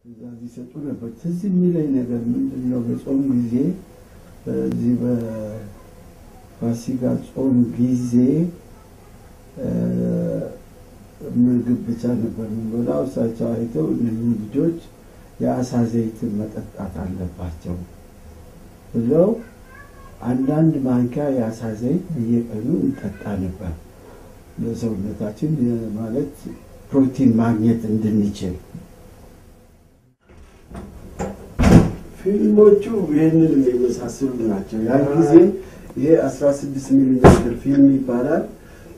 እዚህ ሰጡ ነበር ትዝ የሚለኝ ነገር ምንድነው በጾም ጊዜ በዚህ በፋሲካ ጾም ጊዜ ምግብ ብቻ ነበር የሚበላው እሳቸው አይተው እነዚህ ልጆች የአሳ ዘይት መጠጣት አለባቸው ብለው አንዳንድ ማንኪያ የአሳ ዘይት በየቀኑ እንጠጣ ነበር ለሰውነታችን ማለት ፕሮቲን ማግኘት እንድንችል ፊልሞቹ ይሄንን የሚመሳሰሉ ናቸው ያን ጊዜ ይሄ 16 ሚሊ ሜትር ፊልም ይባላል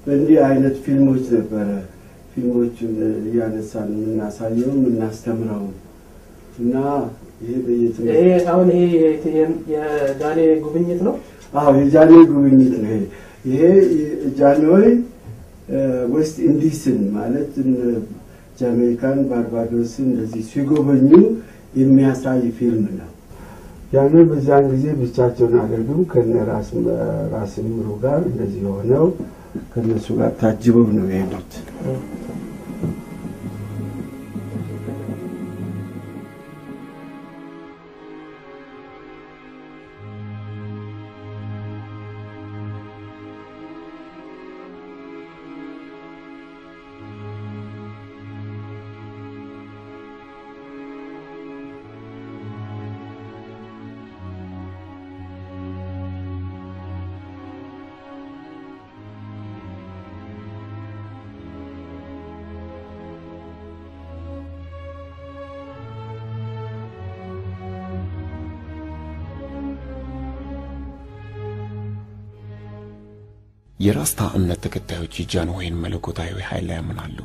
በእንዲህ አይነት ፊልሞች ነበር ፊልሞቹን ያነሳን እናሳየው እናስተምረው እና ይሄ አሁን ይሄ የጃኔ ጉብኝት ነው አዎ የጃኔ ጉብኝት ነው ይሄ ጃንሆይ ዌስት ኢንዲስን ማለት ጃሜይካን ባርባዶስን እንደዚህ ሲጎበኙ የሚያሳይ ፊልም ነው ጃንሆይ በዛን ጊዜ ብቻቸውን አይደሉም ከነራስ ምሩ ጋር እንደዚህ ሆነው ከነሱ ጋር ታጅበው ነው የሄዱት የራስታ እምነት ተከታዮች ጃንሆይን መለኮታዊ ኃይል ያምናሉ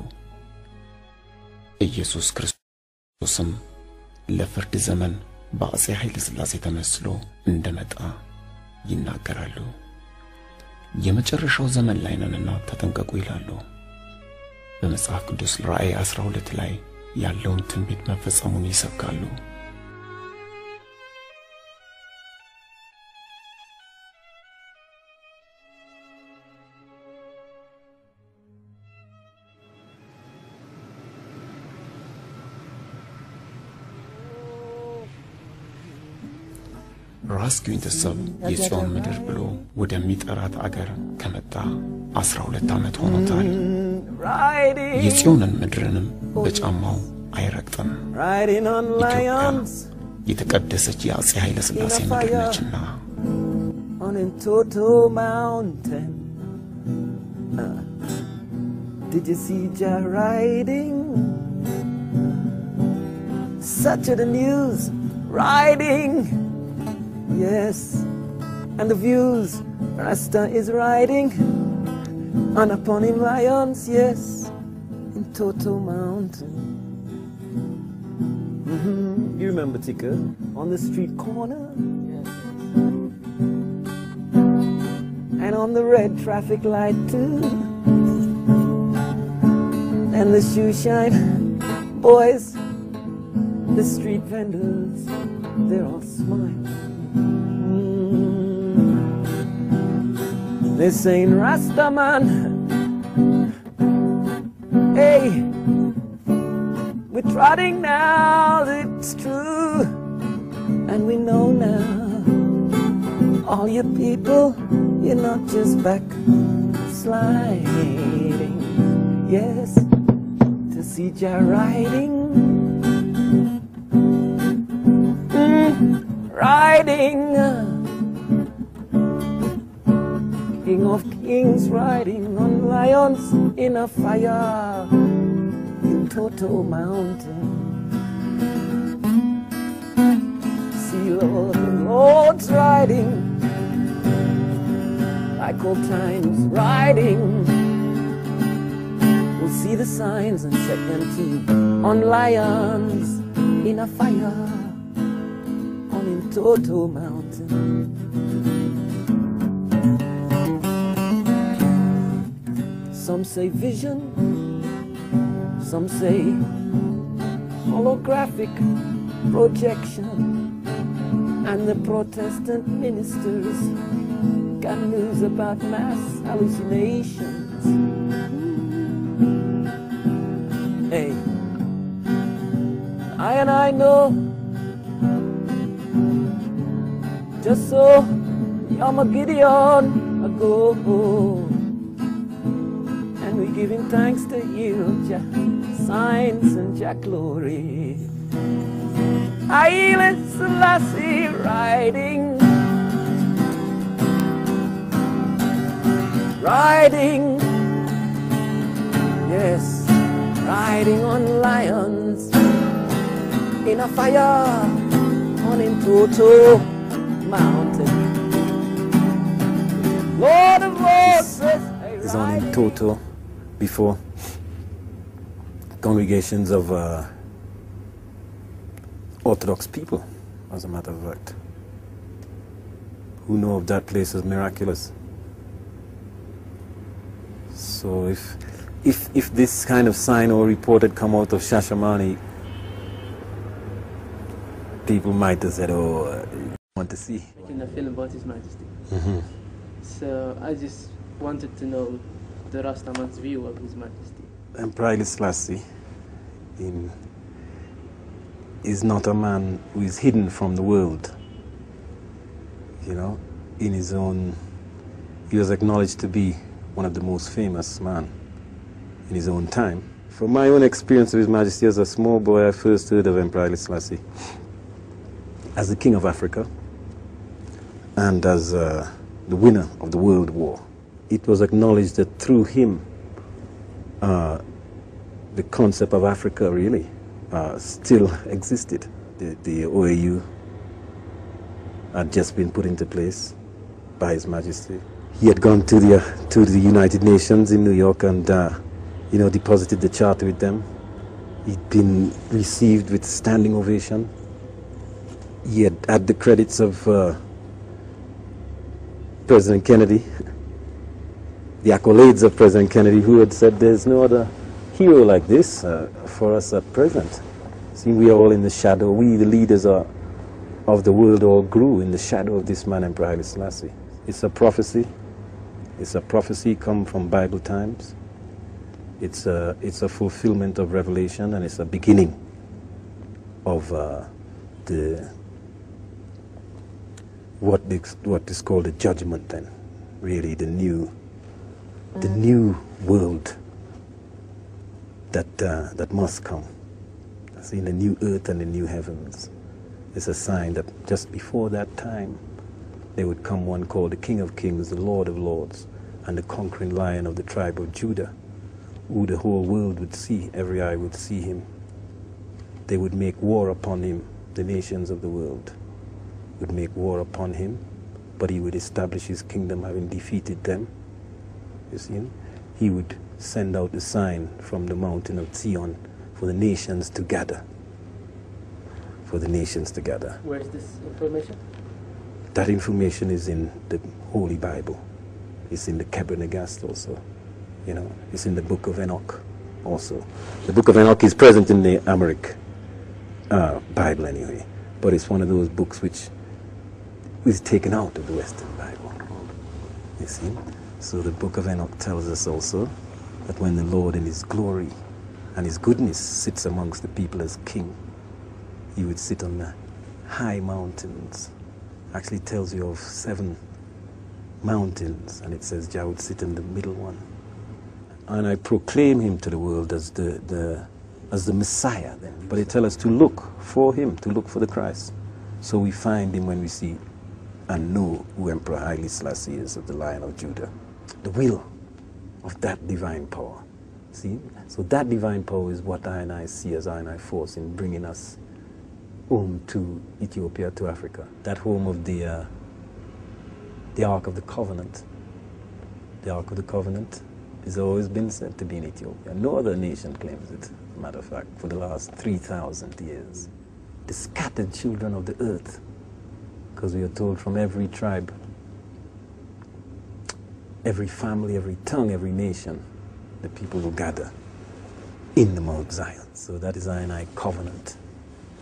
ኢየሱስ ክርስቶስም ለፍርድ ዘመን በአፄ ኃይለ ሥላሴ ተመስሎ እንደመጣ ይናገራሉ የመጨረሻው ዘመን ላይ ነንና ተጠንቀቁ ይላሉ በመጽሐፍ ቅዱስ ራእይ 12 ላይ ያለውን ትንቢት መፈጸሙን ይሰብካሉ ራስ ግንተሰብ የጽዮን ምድር ብሎ ወደሚጠራት አገር ከመጣ 12 ዓመት ሆኖታል የጽዮንን ምድርንም በጫማው አይረግጥም ኢትዮጵያ የተቀደሰች የአፄ ኃይለ ሥላሴ ምድር ነችና on a total mountain did you see Jah riding such a the news riding yes and the views Rasta is riding and upon him lions yes in total mountain you remember Tika on the street corner yes and on the red traffic light too and the shoe shine boys the street vendors they're all smiling they're saying Rasta man hey we're trotting now it's true and we know now all you people you're not just back sliding yes to see Jah riding riding King of kings riding on lions in a fire in total mountain see Lord and lords riding like old times riding we'll see the signs and set them too on lions in a fire on in total mountain some say vision some say holographic projection and the Protestant ministers got news about mass hallucinations hey I know. Just so I'm a Gideon ago, and we giving thanks to you, Jah, signs and Jah glory. Haile Selassie riding, yes, riding on lions in a fire on Toto mountain. Lord of Lords is on in Toto before congregations of Orthodox people, as a matter of fact, who know of that place as miraculous. So if this kind of sign or report had come out of Shashamane, people might have said, oh, want to see. Making a film about His Majesty. Mm-hmm. So I just wanted to know the Rastaman's view of His Majesty. Emperor Haile Selassie is not a man who is hidden from the world. You know, in his own, he was acknowledged to be one of the most famous men in his own time. From my own experience of His Majesty as a small boy, I first heard of Emperor Haile Selassie as the King of Africa and as the winner of the World War. It was acknowledged that through him, the concept of Africa really still existed. The OAU had just been put into place by His Majesty. He had gone to the United Nations in New York and you know, deposited the charter with them. He'd been received with standing ovation. He had the credits of President Kennedy, the accolades of President Kennedy, who had said there's no other hero like this for us at present. See, we are all in the shadow. We, the leaders of the world, all grew in the shadow of this man, Emperor Haile Selassie. It's a prophecy. It's a prophecy come from Bible times. It's a fulfillment of Revelation, and it's a beginning of what is called the judgment. Then, really, the new world that must come. See, the new earth and the new heavens. It's a sign that just before that time, there would come one called the King of Kings, the Lord of Lords, and the conquering Lion of the tribe of Judah, who the whole world would see, every eye would see him. They would make war upon him, the nations of the world would make war upon him, but he would establish his kingdom, having defeated them. You see, he would send out the sign from the mountain of Zion for the nations to gather. For the nations to gather. Where is this information? That information is in the Holy Bible. It's in the Kebra-Nagast also. You know, it's in the Book of Enoch also. The Book of Enoch is present in the Amharic Bible anyway, but it's one of those books which is taken out of the Western Bible. You see? So the Book of Enoch tells us also that when the Lord in His glory and His goodness sits amongst the people as King, He would sit on the high mountains. Actually tells you of 7 mountains, and it says Jah would sit in the middle one. And I proclaim Him to the world as the Messiah then. But it tells us to look for Him, to look for the Christ. So we find Him when we see and know who Emperor Haile Selassie is, of the Lion of Judah. The will of that divine power. See? So that divine power is what I and I see as I and I force in bringing us home to Ethiopia, to Africa. That home of the Ark of the Covenant. The Ark of the Covenant has always been said to be in Ethiopia. No other nation claims it, as a matter of fact, for the last 3,000 years. The scattered children of the earth, because we are told from every tribe, every family, every tongue, every nation, the people will gather in the Mount Zion. So that is I and I covenant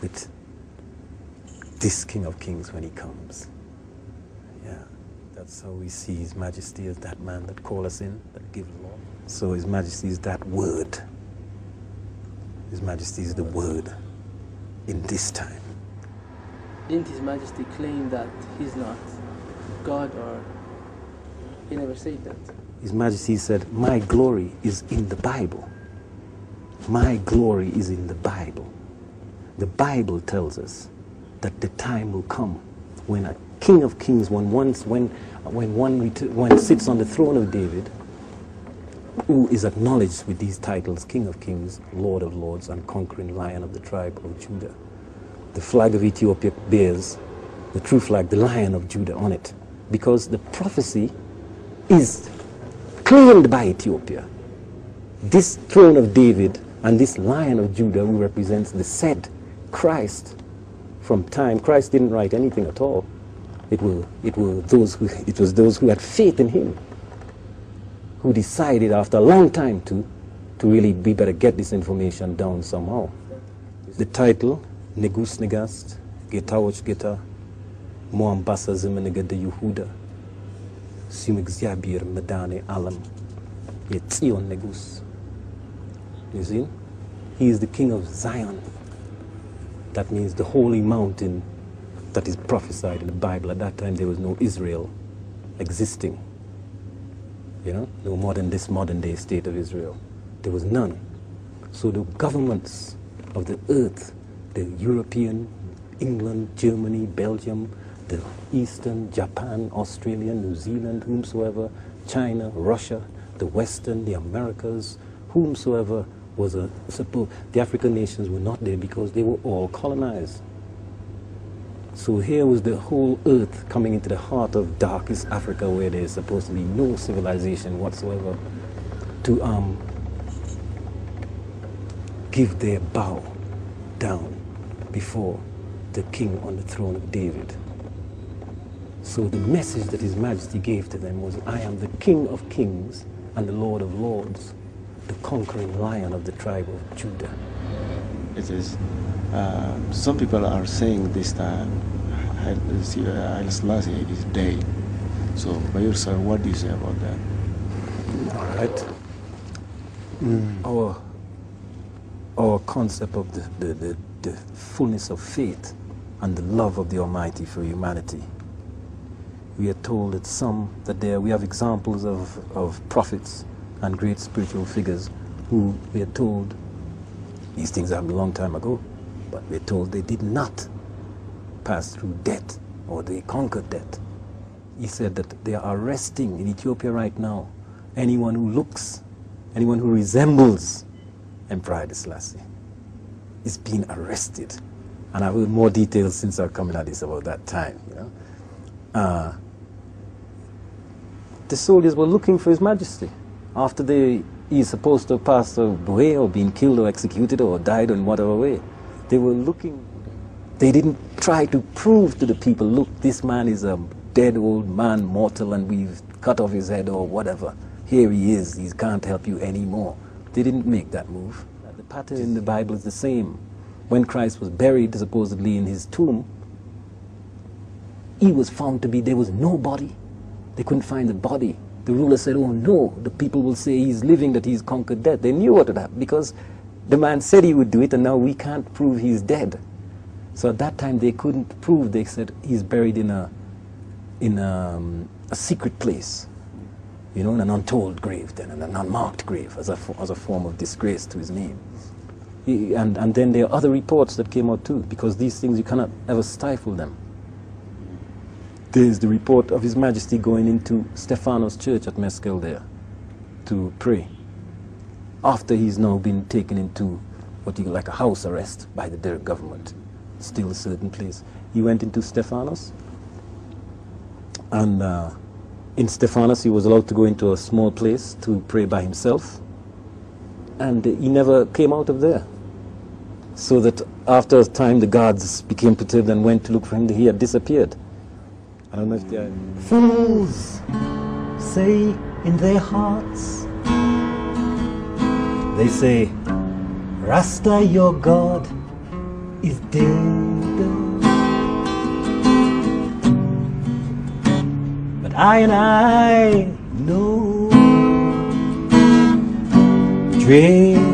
with this King of Kings when He comes. Yeah, that's how we see His Majesty as that man that call us in, that give law. So His Majesty is that word. His Majesty is the word. in this time. Didn't His Majesty claim that He's not God, or He never said that? His Majesty said, my glory is in the Bible. My glory is in the Bible. The Bible tells us that the time will come when a King of Kings, when one sits on the throne of David, who is acknowledged with these titles, King of Kings, Lord of Lords, and conquering Lion of the tribe of Judah. The flag of Ethiopia bears the true flag, the Lion of Judah, on it, because the prophecy is claimed by Ethiopia. This throne of David and this Lion of Judah, who represents the said Christ from time. Christ didn't write anything at all. It was those who had faith in him, who decided after a long time to really we better get this information down somehow. The title, Negus Negast, Getawoch Geta, Moambasa Zimenega de Yehuda, Simigziabir Medane Alam, Yetzion Negus. You see? He is the King of Zion. That means the holy mountain that is prophesied in the Bible. At that time there was no Israel existing. You know, no more than this modern day state of Israel. There was none. So the governments of the earth, the European, England, Germany, Belgium, the Eastern, Japan, Australia, New Zealand, whomsoever, China, Russia, the Western, the Americas, whomsoever was the African nations were not there because they were all colonized. So here was the whole earth coming into the heart of darkest Africa, where there is supposed to be no civilization whatsoever, to give their bow down before the king on the throne of David. So the message that His Majesty gave to them was, I am the King of Kings and the Lord of Lords, the conquering Lion of the tribe of Judah. It is. Some people are saying this time Haile Selassie is dead. So, by yourself, what do you say about that? All right. Our concept of the fullness of faith and the love of the Almighty for humanity. We are told that we have examples of prophets and great spiritual figures who we are told, these things happened a long time ago, but we're told they did not pass through death, or they conquered death. He said that they are arresting in Ethiopia right now anyone who resembles Emperor Haile Selassie is being arrested. And I've heard more details since I've come in at this about that time. You know, the soldiers were looking for His Majesty after he's supposed to have passed away or been killed or executed or died in whatever way. They were looking. They didn't try to prove to the people, look, this man is a dead old man, mortal, and we've cut off his head or whatever. Here he is, he can't help you anymore. They didn't make that move. The pattern in the Bible is the same. When Christ was buried, supposedly in his tomb, he was found to be, there was no body. They couldn't find the body. The ruler said, oh no, the people will say he's living, that he's conquered death. They knew what would happen because the man said he would do it, and now we can't prove he's dead. So at that time they couldn't prove. They said he's buried in a secret place, you know, in an untold grave, then in an unmarked grave, as a form of disgrace to his name. And then there are other reports that came out too, because these things you cannot ever stifle them. There's the report of His Majesty going into Stephanos Church at Meskel there to pray, after he's now been taken into what you call like a house arrest by the Derg government, still a certain place. He went into Stephanos, and in Stephanos he was allowed to go into a small place to pray by himself, and he never came out of there. So that after a time the guards became perturbed and went to look for him. He had disappeared. I don't know if they are... Fools say in their hearts, they say, Rasta your God is dead. But I and I know, dread